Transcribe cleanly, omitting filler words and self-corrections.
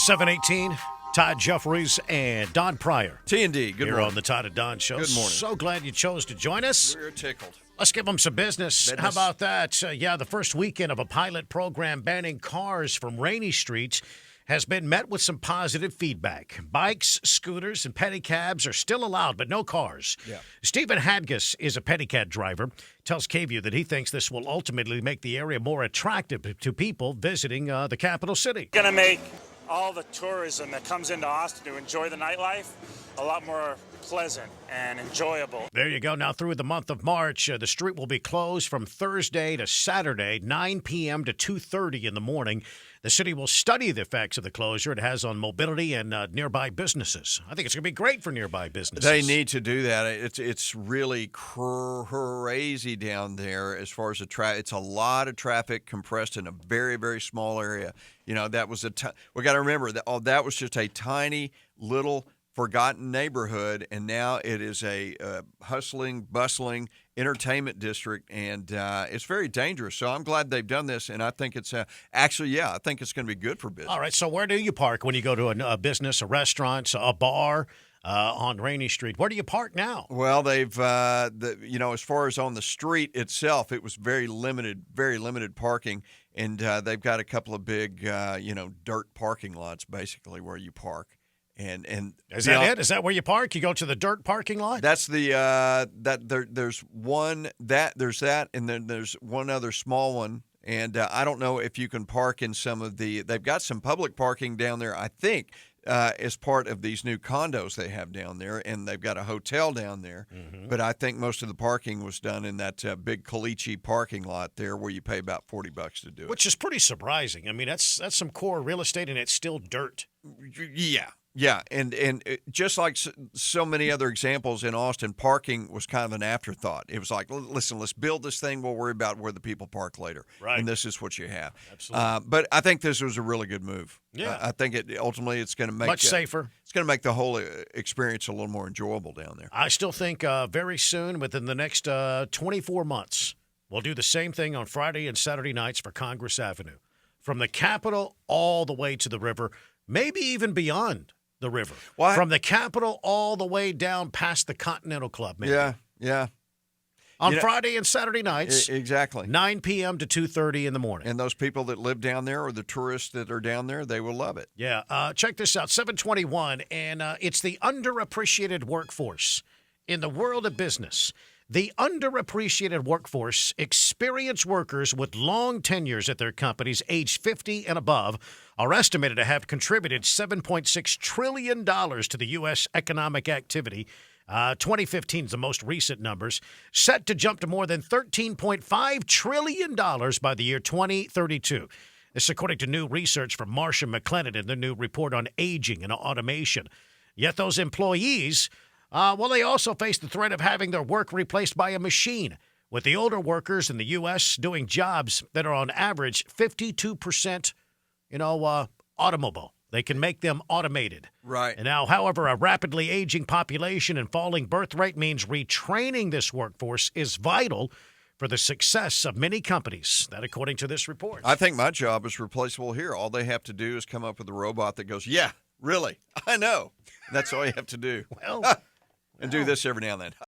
718, Todd Jeffries and Don Pryor. T&D, good here morning. on the Todd and Don Show. Good morning. So glad you chose to join us. We're tickled. Let's give them some business. How about that? The first weekend of a pilot program banning cars from rainy streets has been met with some positive feedback. Bikes, scooters, and pedicabs are still allowed, but no cars. Yeah. Stephen Hadgis is a pedicab driver, tells KVU that he thinks this will ultimately make the area more attractive to people visiting the capital city. Going to make all the tourism that comes into Austin to enjoy the nightlife a lot more pleasant and enjoyable. There you go. Now through the month of March, the street will be closed from Thursday to Saturday, 9 p.m. to 2:30 in the morning. The city will study the effects of the closure it has on mobility and nearby businesses. I think it's going to be great for nearby businesses. They need to do that. It's really crazy down there as far as the traffic. It's a lot of traffic compressed in a very, very small area. You know, that was we got to remember that was just a tiny little forgotten neighborhood, and now it is a hustling, bustling entertainment district, and it's very dangerous. So I'm glad they've done this, and I think it's I think it's going to be good for business. All right, so where do you park when you go to a business, a restaurant, a bar on Rainy Street? Where do you park now? Well, they've, as far as on the street itself, it was very limited parking, and they've got a couple of big, dirt parking lots basically where you park. And is that it? Is that where you park? You go to the dirt parking lot? That's the there's that, and then there's one other small one. And I don't know if you can park in some of they've got some public parking down there, I think, as part of these new condos they have down there, and they've got a hotel down there. Mm-hmm. But I think most of the parking was done in that big Caliche parking lot there, where you pay about $40 to do it. Which is pretty surprising. I mean, that's some core real estate, and it's still dirt. Yeah, and just like so many other examples in Austin, parking was kind of an afterthought. It was like, listen, let's build this thing. We'll worry about where the people park later. Right. And this is what you have. Absolutely. But I think this was a really good move. Yeah. I think ultimately it's going to make much safer. It's going to make the whole experience a little more enjoyable down there. I still think very soon, within the next 24 months, we'll do the same thing on Friday and Saturday nights for Congress Avenue, from the Capitol all the way to the river, maybe even beyond the river. Why? From the Capitol all the way down past the Continental Club, maybe. Yeah. On Friday and Saturday nights. Exactly. 9 p.m. to 2:30 in the morning. And those people that live down there, or the tourists that are down there, they will love it. Yeah. Check this out, 721, and it's the underappreciated workforce in the world of business. The underappreciated workforce, experienced workers with long tenures at their companies, age 50 and above, are estimated to have contributed $7.6 trillion to the U.S. economic activity. 2015 is the most recent numbers, set to jump to more than $13.5 trillion by the year 2032. This according to new research from Marsh & McLennan in their new report on aging and automation. Yet those employees, they also face the threat of having their work replaced by a machine, with the older workers in the U.S. doing jobs that are on average 52%, automobile. They can make them automated. Right. And now, however, a rapidly aging population and falling birth rate means retraining this workforce is vital for the success of many companies. That according to this report. I think my job is replaceable here. All they have to do is come up with a robot that goes, yeah, really, I know. That's all you have to do. Well, and do this every now and then.